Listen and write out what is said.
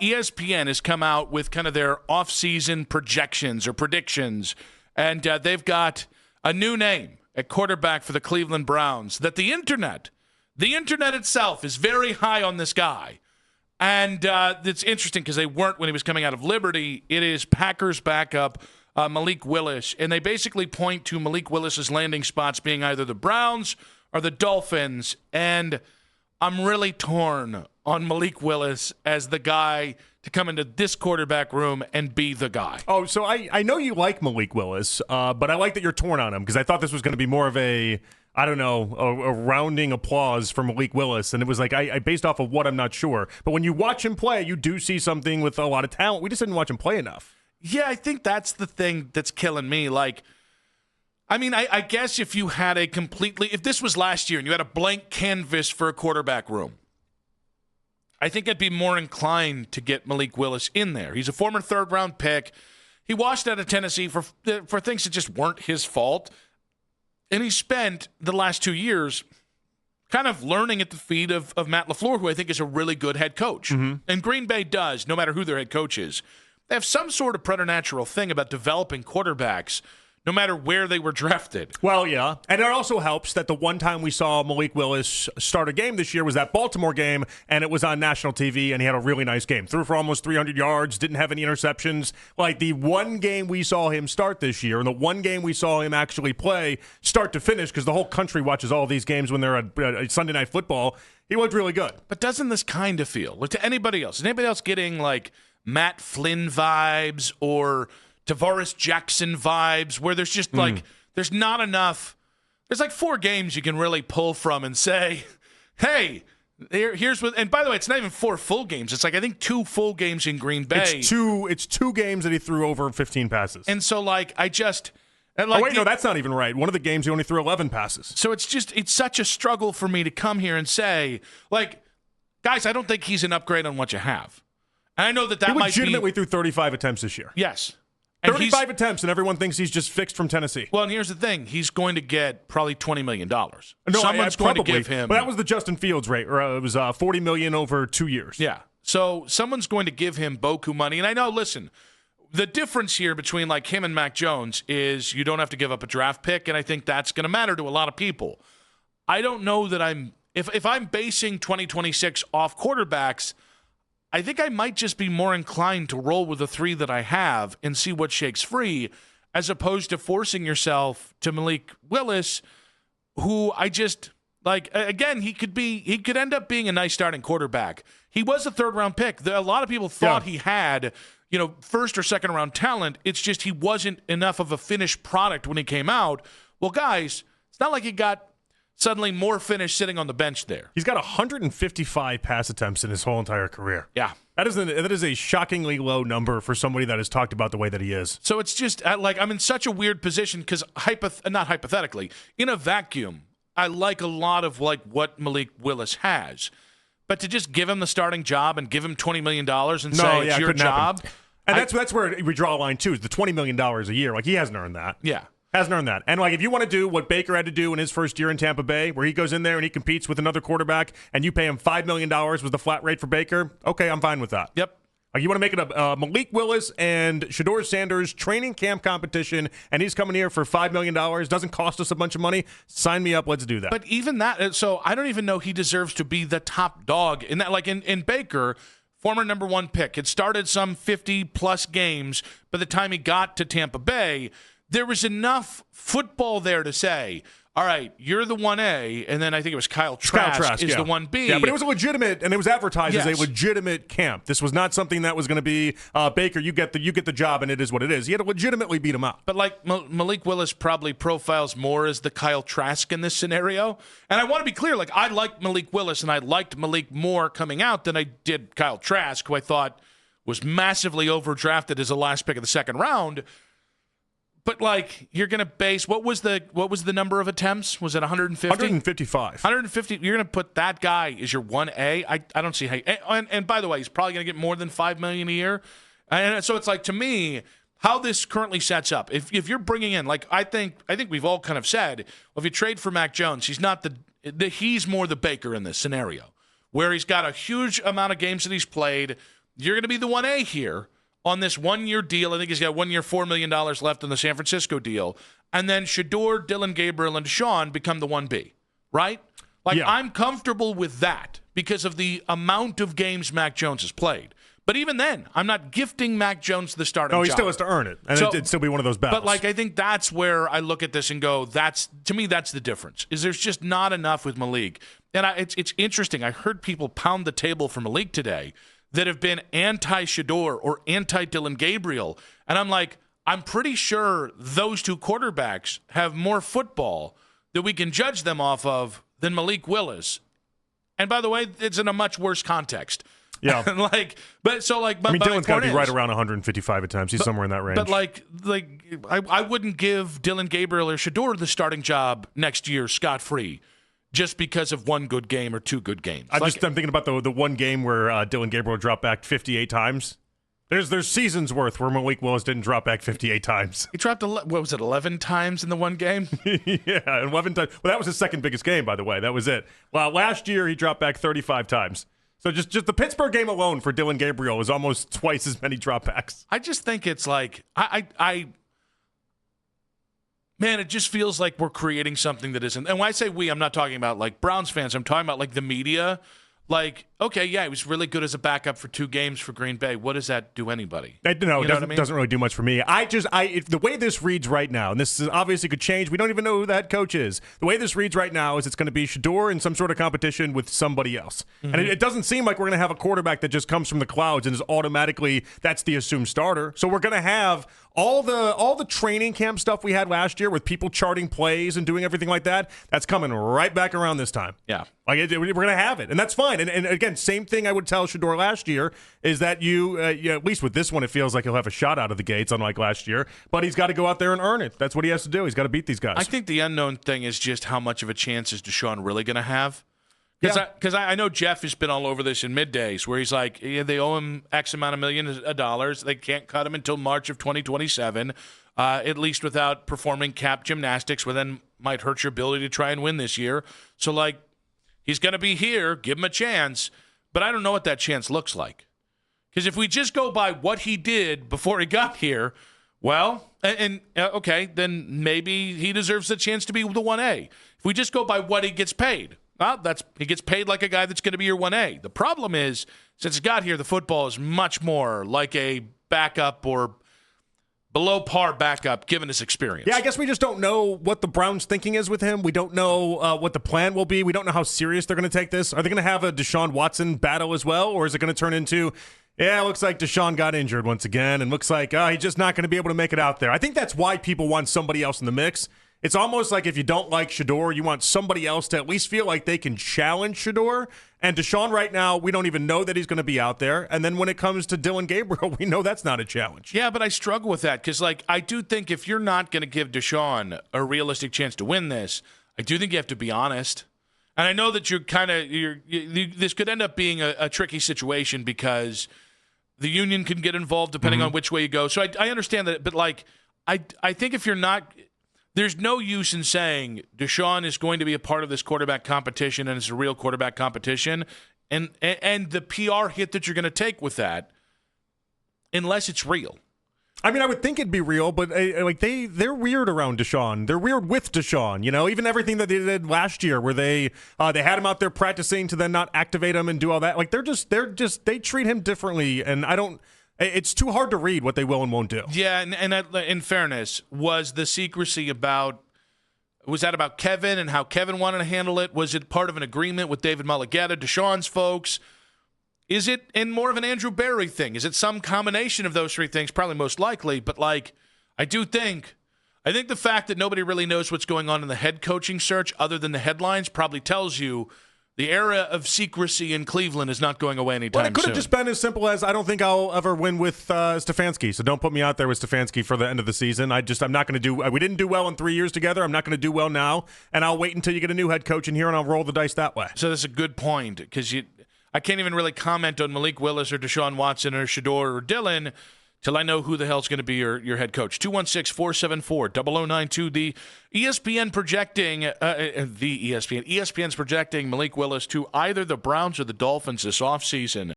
ESPN has come out with kind of their off-season projections or predictions, and they've got a new name at quarterback for the Cleveland Browns that the internet itself is very high on this guy. And it's interesting because they weren't when he was coming out of Liberty. It is Packers backup Malik Willis, and they basically point to Malik Willis's landing spots being either the Browns or the Dolphins, and I'm really torn on Malik Willis as the guy to come into this quarterback room and be the guy. Oh, so I know you like Malik Willis, but I like that you're torn on him because I thought this was going to be more of a rounding applause for Malik Willis. And it was like, I based off of what I'm not sure. But when you watch him play, you do see something with a lot of talent. We just didn't watch him play enough. Yeah, I think that's the thing that's killing me. Like, I mean, I guess if you had if this was last year and you had a blank canvas for a quarterback room, I think I'd be more inclined to get Malik Willis in there. He's a former third-round pick. He washed out of Tennessee for things that just weren't his fault. And he spent the last 2 years kind of learning at the feet of Matt LaFleur, who I think is a really good head coach. Mm-hmm. And Green Bay does, no matter who their head coach is. They have some sort of preternatural thing about developing quarterbacks no matter where they were drafted. Well, yeah. And it also helps that the one time we saw Malik Willis start a game this year was that Baltimore game, and it was on national TV, and he had a really nice game. Threw for almost 300 yards, didn't have any interceptions. Like, the one game we saw him start this year, and the one game we saw him actually play start to finish, because the whole country watches all these games when they're at Sunday Night Football, he looked really good. But doesn't this kind of feel, like, to anybody else, is anybody else getting, like, Matt Flynn vibes or Tavares Jackson vibes where there's just like there's not enough. There's like 4 games you can really pull from and say, hey, here's what. And by the way, it's not even 4 full games. It's like I think 2 full games in Green Bay. It's two games that he threw over 15 passes. And so like I just. And like, no, that's not even right. One of the games he only threw 11 passes. So it's such a struggle for me to come here and say, like, guys, I don't think he's an upgrade on what you have. And I know that he might be. He legitimately threw 35 attempts this year. Yes. 35 attempts, and everyone thinks he's just fixed from Tennessee. Well, and here's the thing. He's going to get probably $20 million. No, Someone's going to give him. But that was the Justin Fields rate. It was $40 million over 2 years. Yeah. So someone's going to give him Boku money. And I know, listen, the difference here between like him and Mac Jones is you don't have to give up a draft pick, and I think that's going to matter to a lot of people. I don't know that if I'm basing 2026 off quarterbacks, I think I might just be more inclined to roll with the 3 that I have and see what shakes free, as opposed to forcing yourself to Malik Willis, who I just like. Again, he could end up being a nice starting quarterback. He was a 3rd-round pick. A lot of people thought he had, first or second round talent. It's just he wasn't enough of a finished product when he came out. Well, guys, it's not like he got suddenly more finished sitting on the bench there. He's got 155 pass attempts in his whole entire career. Yeah. That is a shockingly low number for somebody that has talked about the way that he is. So it's just like I'm in such a weird position because not hypothetically, in a vacuum, I like a lot of like what Malik Willis has. But to just give him the starting job and give him $20 million and say it's your job. And that's where we draw a line too, is the $20 million a year. Like, he hasn't earned that. Yeah. Hasn't earned that. And, like, if you want to do what Baker had to do in his first year in Tampa Bay, where he goes in there and he competes with another quarterback and you pay him $5 million was the flat rate for Baker, okay, I'm fine with that. Yep. Like, you want to make it a Malik Willis and Shedeur Sanders training camp competition, and he's coming here for $5 million, doesn't cost us a bunch of money, sign me up, let's do that. But even that, so I don't even know he deserves to be the top dog in that. Like, in Baker, former number 1 pick, had started some 50-plus games by the time he got to Tampa Bay. There was enough football there to say, all right, you're the 1A, and then I think it was Kyle Trask is the 1B. Yeah, but it was a legitimate, and it was advertised as a legitimate camp. This was not something that was going to be, Baker, you get the job, and it is what it is. He had to legitimately beat him up. But like Malik Willis probably profiles more as the Kyle Trask in this scenario. And I want to be clear, like, I liked Malik Willis, and I liked Malik more coming out than I did Kyle Trask, who I thought was massively overdrafted as the last pick of the 2nd round. But, like, you're going to base – what was the number of attempts? Was it 150? 155. 150. You're going to put that guy as your 1A? I don't see how – and by the way, he's probably going to get more than $5 million a year. And so it's like, to me, how this currently sets up, if you're bringing in – like, I think we've all kind of said, well, if you trade for Mac Jones, he's not he's more the Baker in this scenario, where he's got a huge amount of games that he's played. you're going to be the 1A here on this 1-year deal. I think he's got 1 year, $4 million left on the San Francisco deal. And then Shedeur, Dillon Gabriel, and Deshaun become the 1B, right? Like, yeah. I'm comfortable with that because of the amount of games Mac Jones has played. But even then, I'm not gifting Mac Jones the starting job. No, he still has to earn it, and it'd still be one of those battles. But, like, I think that's where I look at this and go, to me, that's the difference, is there's just not enough with Malik. And it's interesting. I heard people pound the table for Malik today that have been anti-Shedeur or anti-Dillon Gabriel. And I'm like, I'm pretty sure those two quarterbacks have more football that we can judge them off of than Malik Willis. And by the way, it's in a much worse context. Yeah. Dillon's got to be right around 155 at times. He's somewhere in that range. But I wouldn't give Dillon Gabriel or Shedeur the starting job next year scot-free just because of one good game or two good games. I'm thinking about the one game where Dillon Gabriel dropped back 58 times. There's seasons worth where Malik Willis didn't drop back 58 times. He dropped 11 times in the one game? Yeah, 11 times. Well, that was his second biggest game, by the way. That was it. Well, last year he dropped back 35 times. So just the Pittsburgh game alone for Dillon Gabriel is almost twice as many dropbacks. I just think it's like man, it just feels like we're creating something that isn't. And when I say we, I'm not talking about like Browns fans. I'm talking about like the media. Like, okay, yeah, he was really good as a backup for 2 games for Green Bay. What does that do anybody? It doesn't really do much for me. The way this reads right now, and this is obviously could change. We don't even know who that coach is. The way this reads right now is it's going to be Shedeur in some sort of competition with somebody else. Mm-hmm. And it doesn't seem like we're going to have a quarterback that just comes from the clouds and is automatically that's the assumed starter. So we're going to have all the training camp stuff we had last year with people charting plays and doing everything like that. That's coming right back around this time. Yeah. We're going to have it, and that's fine. And again, same thing I would tell Shedeur last year is that at least with this one, it feels like he'll have a shot out of the gates, unlike last year. But he's got to go out there and earn it. That's what he has to do. He's got to beat these guys. I think the unknown thing is just how much of a chance is Deshaun really going to have? Because I know Jeff has been all over this in middays where he's like, they owe him X amount of millions of dollars. They can't cut him until March of 2027, at least without performing cap gymnastics, where then might hurt your ability to try and win this year. So, like, he's going to be here. Give him a chance. But I don't know what that chance looks like. Because if we just go by what he did before he got here, well, okay, then maybe he deserves the chance to be the 1A. If we just go by what he gets paid, well, he gets paid like a guy that's going to be your 1A. The problem is, since he got here, the football is much more like a backup or below par backup, given his experience. Yeah, I guess we just don't know what the Browns' thinking is with him. We don't know what the plan will be. We don't know how serious they're going to take this. Are they going to have a Deshaun Watson battle as well, or is it going to turn into, it looks like Deshaun got injured once again, and looks like he's just not going to be able to make it out there. I think that's why people want somebody else in the mix. It's almost like if you don't like Shedeur, you want somebody else to at least feel like they can challenge Shedeur. And Deshaun right now, we don't even know that he's going to be out there. And then when it comes to Dillon Gabriel, we know that's not a challenge. Yeah, but I struggle with that because, like, I do think if you're not going to give Deshaun a realistic chance to win this, I do think you have to be honest. And I know that this could end up being a tricky situation because the union can get involved depending on which way you go. So I understand that, but, like, I think if you're not – there's no use in saying Deshaun is going to be a part of this quarterback competition and it's a real quarterback competition and the PR hit that you're going to take with that unless it's real. I mean, I would think it'd be real, but they're weird around Deshaun. They're weird with Deshaun. Even everything that they did last year where they had him out there practicing to then not activate him and do all that. Like they treat him differently, and it's too hard to read what they will and won't do. Yeah, and in fairness, was the secrecy about Kevin and how Kevin wanted to handle it? Was it part of an agreement with David Mulligata, Deshaun's folks? Is it in more of an Andrew Berry thing? Is it some combination of those three things? Probably most likely, but I think the fact that nobody really knows what's going on in the head coaching search other than the headlines probably tells you the era of secrecy in Cleveland is not going away anytime soon. Well, it could have just been as simple as I don't think I'll ever win with Stefanski, so don't put me out there with Stefanski for the end of the season. I'm not going to do – we didn't do well in 3 years together. I'm not going to do well now, and I'll wait until you get a new head coach in here, and I'll roll the dice that way. So that's a good point because I can't even really comment on Malik Willis or Deshaun Watson or Shedeur or Dillon till I know who the hell's going to be your head coach. 216-474-0092. The ESPN projecting ESPN's projecting Malik Willis to either the Browns or the Dolphins this offseason.